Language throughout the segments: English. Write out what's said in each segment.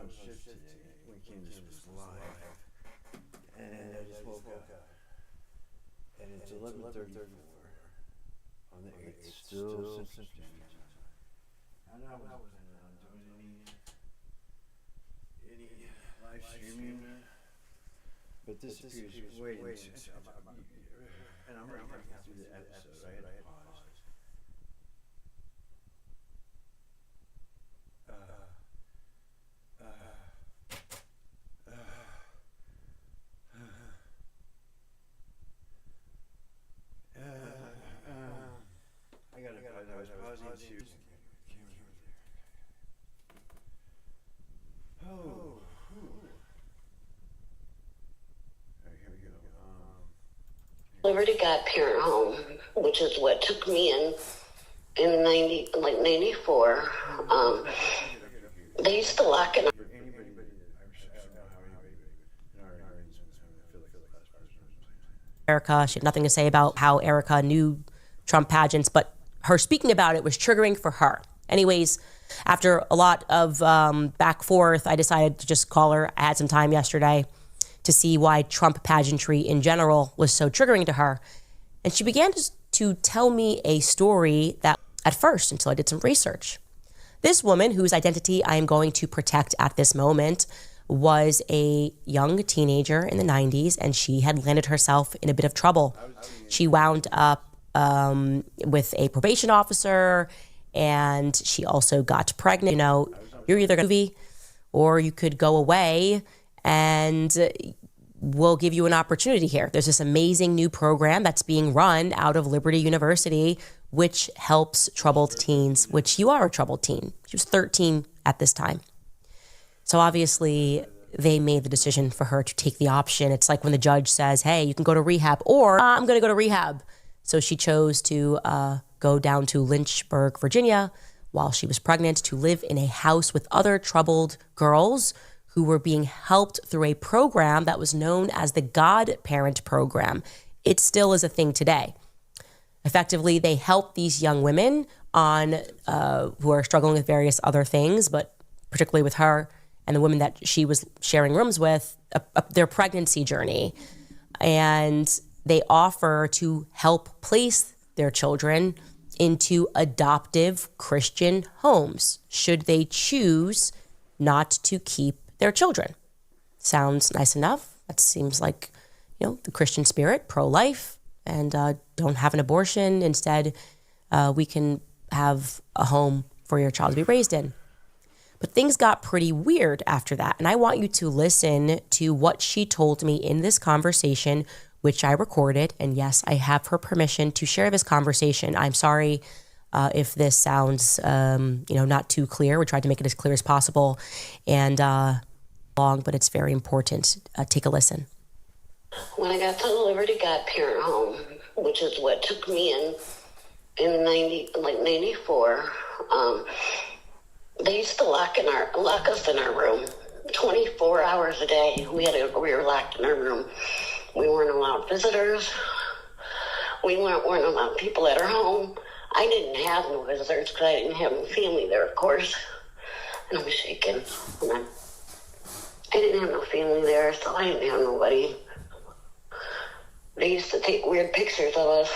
on shift today. We came this was live, and I just woke up, and it's 11:34 on the 8th, still Central Standard Time. And I wasn't doing any live streaming, but this appears way into, and I'm already halfway through the episode. I had to pause. I was pausing to. Oh. All right, here we go. Liberty got parent home, which is what took me in 94. They used to lock in. Erica, she had nothing to say about how Erica knew Trump pageants, but her speaking about it was triggering for her. Anyways, after a lot of back forth, I decided to just call her. I had some time yesterday to see why Trump pageantry in general was so triggering to her. And she began to tell me a story that at first, until I did some research. This woman, whose identity I am going to protect at this moment, was a young teenager in the 90s, and she had landed herself in a bit of trouble. She wound up with a probation officer, and she also got pregnant. You know, you're either going to movie or you could go away, and we'll give you an opportunity here. There's this amazing new program that's being run out of Liberty University, which helps troubled teens, which you are a troubled teen. She was 13 at this time. So obviously, they made the decision for her to take the option. It's like when the judge says, hey, you can go to rehab, or I'm going to go to rehab. So she chose to go down to Lynchburg, Virginia, while she was pregnant, to live in a house with other troubled girls who were being helped through a program that was known as the Godparent Program. It still is a thing today. Effectively, they help these young women on who are struggling with various other things, but particularly with her and the women that she was sharing rooms with, their pregnancy journey. And they offer to help place their children into adoptive Christian homes, should they choose not to keep their children. Sounds nice enough. That seems like, you know, the Christian spirit, pro-life, and don't have an abortion. Instead, we can have a home for your child to be raised in. But things got pretty weird after that. And I want you to listen to what she told me in this conversation, which I recorded. And yes, I have her permission to share this conversation. I'm sorry if this sounds, not too clear. We tried to make it as clear as possible and long, but it's very important. Take a listen. When I got to the Liberty got parent home, which is what took me in 94, they used to lock us in our room 24 hours a day. We were locked in our room. We weren't allowed visitors. We weren't allowed people at our home. I didn't have no visitors because I didn't have no family there, of course. And I'm shaking. I didn't have no family there, so I didn't have nobody. They used to take weird pictures of us.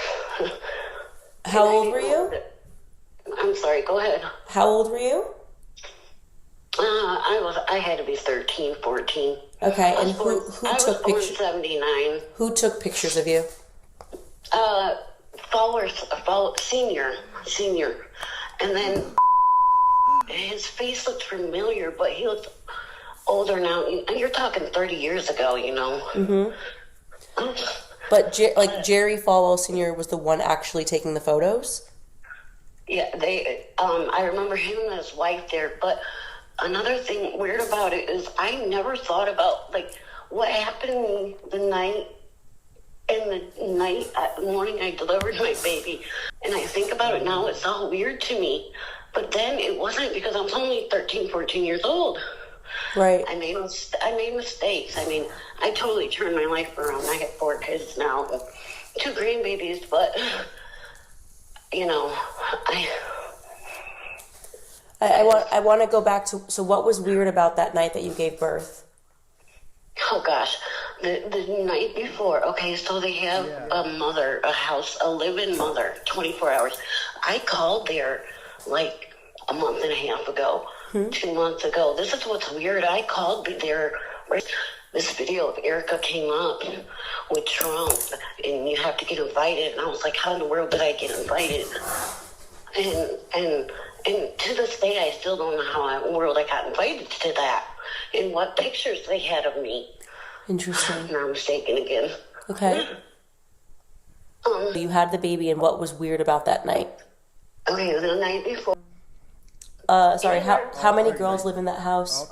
How old were you? I'm sorry, go ahead. How old were you? I had to be 13, 14. Okay, and who took pictures? 79. Who took pictures of you? Senior. And then his face looked familiar, but he looked older now. You're talking 30 years ago, you know. Mm-hmm. But Jerry Falwell Sr. was the one actually taking the photos? Yeah, I remember him and his wife there, but another thing weird about it is I never thought about, what happened the morning I delivered my baby. And I think about it now, it's all weird to me. But then it wasn't, because I was only 13, 14 years old. Right. I made mistakes. I mean, I totally turned my life around. I have 4 kids now, 2 grandbabies, but, I want to go back to, so what was weird about that night that you gave birth? Oh gosh, the night before. Okay, so they have a live-in mother, 24 hours. I called there like a month and a half ago, 2 months ago. This is what's weird. I called there. This video of Erica came up with Trump, and you have to get invited. And I was like, how in the world did I get invited? And to this day, I still don't know how in the world I got invited to that. And what pictures they had of me. Interesting. Now I'm mistaken again. Okay. You had the baby, and what was weird about that night? Okay, the night before. Sorry, how many girls live in that house?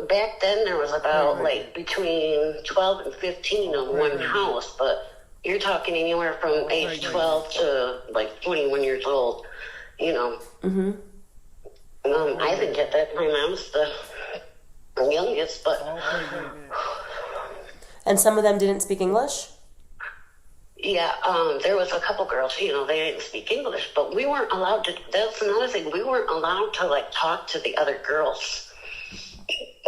Back then there was about like between 12 and 15 in one house, but you're talking anywhere from age 12 to like 21 years old, you know. I think at that time I was the youngest, but. And some of them didn't speak English? Yeah, there was a couple girls, you know, they didn't speak English, but we weren't allowed to, that's another thing, we weren't allowed to like talk to the other girls.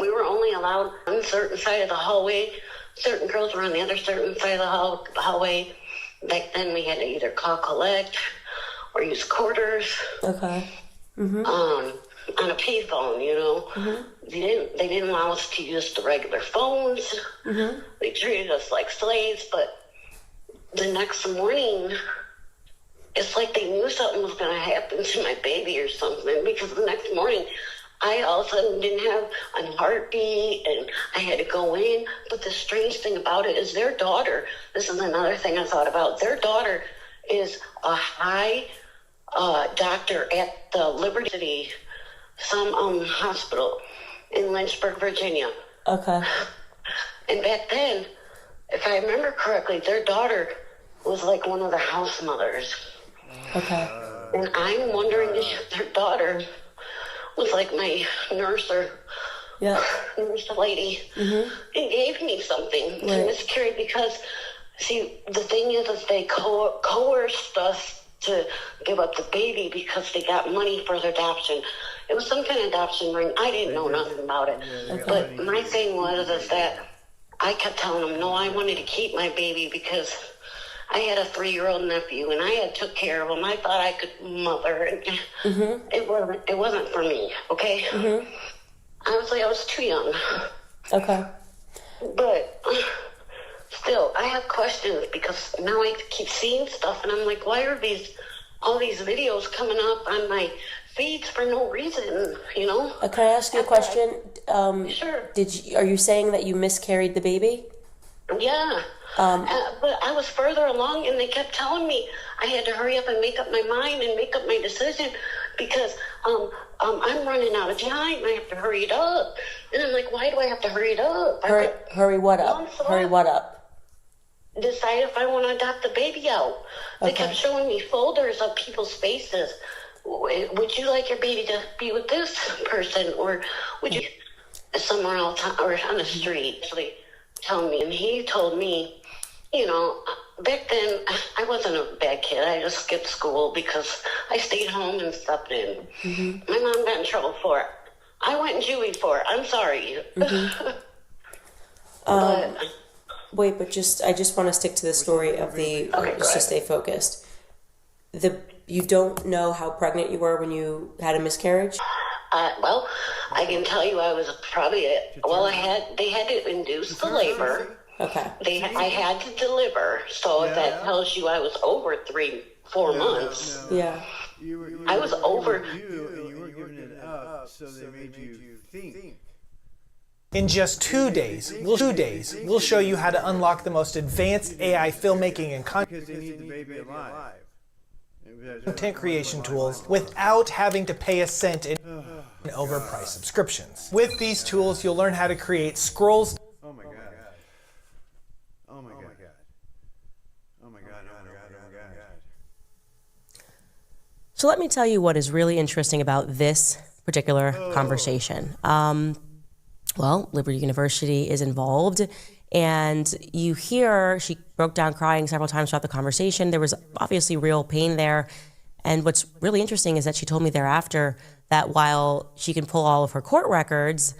We were only allowed on a certain side of the hallway. Certain girls were on the other certain side of the hallway. Back then we had to either call collect or use quarters. Okay. On a payphone, you know. They didn't allow us to use the regular phones. They treated us like slaves, but the next morning, it's like they knew something was going to happen to my baby or something, because the next morning, I all of a sudden didn't have a heartbeat, and I had to go in. But the strange thing about it is their daughter, this is another thing I thought about, their daughter is a high doctor at the Liberty City, some hospital in Lynchburg, Virginia. Okay. And back then, if I remember correctly, their daughter was like one of the house mothers. Okay. And I'm wondering if their daughter was like my nurse or nurse lady and gave me something to miscarry, because, see, the thing is they coerced us to give up the baby because they got money for their adoption. It was some kind of adoption ring. I didn't know nothing about it. But my thing was that I kept telling them, no, I wanted to keep my baby because I had a 3-year-old nephew and I had took care of him. I thought I could mother. It wasn't for me, okay? I was too young. Okay. But still, I have questions because now I keep seeing stuff and I'm like, why are all these videos coming up on my feeds for no reason, you know? Can I ask you a question? Sure. Are you saying that you miscarried the baby? Yeah. But I was further along and they kept telling me I had to hurry up and make up my mind and make up my decision because I'm running out of time. I have to hurry it up. And I'm like, why do I have to hurry it up? Hurry what up? Hurry what up? Decide if I want to adopt the baby out. They kept showing me folders of people's faces. Would you like your baby to be with this person, or would you somewhere else or on the street? Actually, tell me. And he told me, you know, back then I wasn't a bad kid. I just skipped school because I stayed home and slept in. My mom got in trouble for it. I went in juvie for it. I'm sorry. Wait, but I just want to stick to the story of just to stay focused. You don't know how pregnant you were when you had a miscarriage? Well, I can tell you I was probably they had to induce the labor. Okay. I had to deliver, so if that tells you I was over 3-4 months. Yeah. I was over. And you were giving it up, so they made you think. In just 2 days, we'll show you how to unlock the most advanced AI filmmaking and Because they need the baby alive. content creation tools without having to pay a cent in overpriced subscriptions. With these tools, you'll learn how to create scrolls. Oh my God. Oh my God. Oh my God. So let me tell you what is really interesting about this particular conversation. Liberty University is involved, and you hear she broke down crying several times throughout the conversation. There was obviously real pain there, And what's really interesting is that she told me thereafter that while she can pull all of her court records,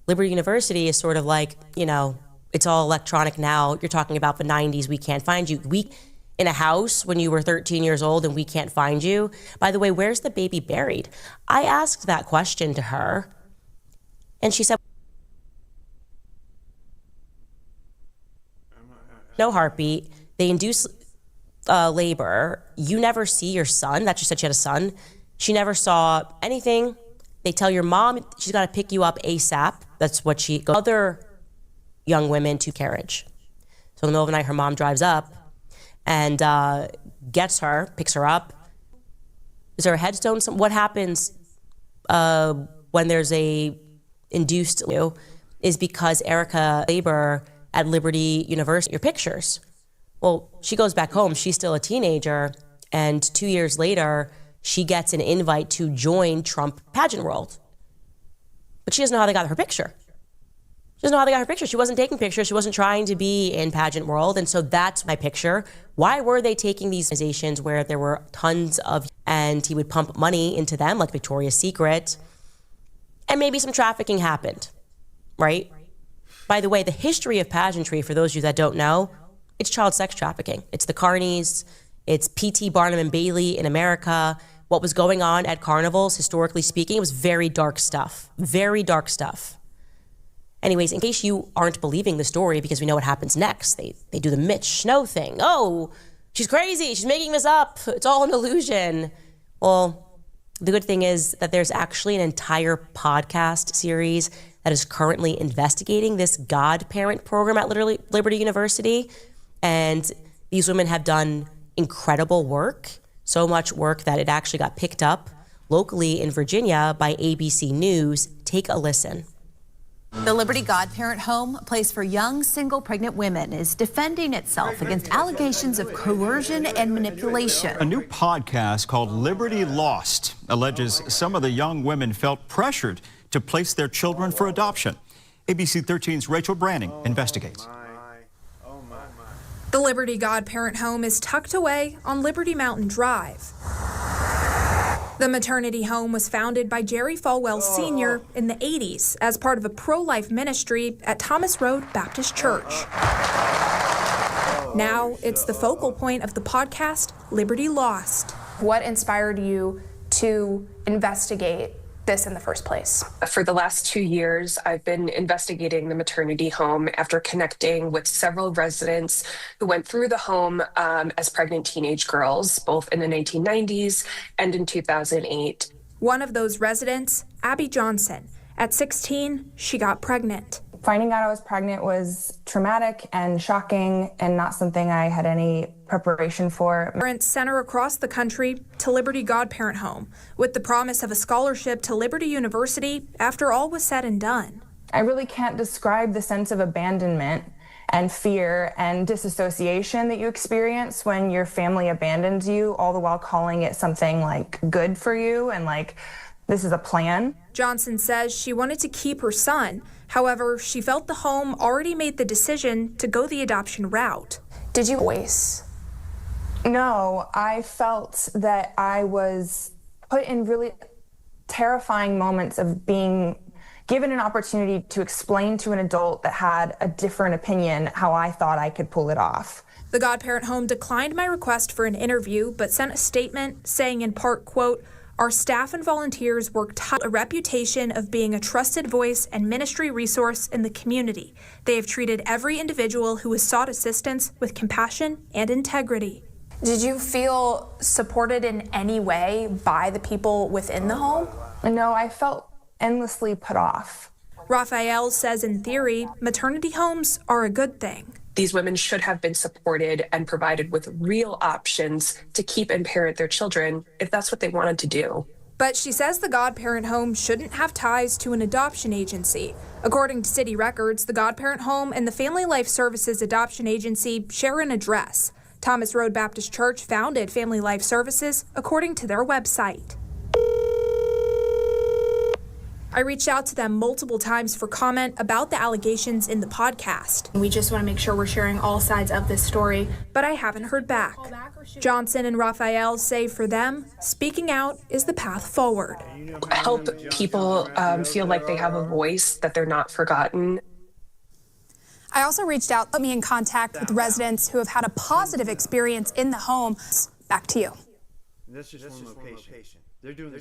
Liberty University is sort of like, it's all electronic now. You're talking about the 90s, we can't find you. We in a house when you were 13 years old and we can't find you. By the way, where's the baby buried? I asked that question to her, and she said, no heartbeat. They induce labor. You never see your son. That she said she had a son. She never saw anything. They tell your mom she's got to pick you up ASAP. That's what she goes. Other young women to carriage. So in the middle of the night, her mom drives up and gets her, picks her up. Is there a headstone? What happens when there's a induced is because Erica labor at Liberty University, your pictures. Well, she goes back home. She's still a teenager. And 2 years later, she gets an invite to join Trump pageant world. But she doesn't know how they got her picture. She doesn't know how they got her picture. She wasn't taking pictures. She wasn't trying to be in pageant world. And so that's my picture. Why were they taking these organizations where there were tons of, and he would pump money into them, like Victoria's Secret, and maybe some trafficking happened, right? By the way, the history of pageantry, for those of you that don't know, it's child sex trafficking. It's the Carneys, it's P.T. Barnum and Bailey in America. What was going on at carnivals, historically speaking, it was very dark stuff. Very dark stuff. Anyways, in case you aren't believing the story, because we know what happens next, they do the Mitch Snow thing. Oh, she's crazy. She's making this up. It's all an illusion. Well, the good thing is that there's actually an entire podcast series that is currently investigating this godparent program at Liberty University. And these women have done incredible work, so much work that it actually got picked up locally in Virginia by ABC News. Take a listen. The Liberty Godparent Home, a place for young, single, pregnant women, is defending itself against allegations of coercion and manipulation. A new podcast called Liberty Lost alleges some of the young women felt pressured to place their children for adoption. ABC 13's Rachel Branning investigates. The Liberty Godparent Home is tucked away on Liberty Mountain Drive. The maternity home was founded by Jerry Falwell Sr. in the 80s as part of a pro-life ministry at Thomas Road Baptist Church. Now it's the focal point of the podcast, Liberty Lost. What inspired you to investigate this in the first place? For the last 2 years, I've been investigating the maternity home after connecting with several residents who went through the home as pregnant teenage girls, both in the 1990s and in 2008. One of those residents, Abby Johnson. At 16, she got pregnant. Finding out I was pregnant was traumatic and shocking and not something I had any preparation for. Parents sent her across the country to Liberty Godparent Home with the promise of a scholarship to Liberty University after all was said and done. I really can't describe the sense of abandonment and fear and disassociation that you experience when your family abandons you, all the while calling it something like good for you and like this is a plan. Johnson says she wanted to keep her son. However, she felt the home already made the decision to go the adoption route. Did you voice? No, I felt that I was put in really terrifying moments of being given an opportunity to explain to an adult that had a different opinion how I thought I could pull it off. The Godparent Home declined my request for an interview, but sent a statement saying in part, quote, "Our staff and volunteers work to a reputation of being a trusted voice and ministry resource in the community. They have treated every individual who has sought assistance with compassion and integrity." Did you feel supported in any way by the people within the home? No, I felt endlessly put off. Raphael says in theory, maternity homes are a good thing. These women should have been supported and provided with real options to keep and parent their children if that's what they wanted to do. But she says the Godparent Home shouldn't have ties to an adoption agency. According to city records, the Godparent Home and the Family Life Services Adoption Agency share an address. Thomas Road Baptist Church founded Family Life Services according to their website. I reached out to them multiple times for comment about the allegations in the podcast. We just want to make sure we're sharing all sides of this story. But I haven't heard back. Johnson and Raphael say for them, speaking out is the path forward. Help people feel like they have a voice, that they're not forgotten. I also reached out, put me in contact with residents who have had a positive experience in the home. Back to you. That's just one location. They're doing the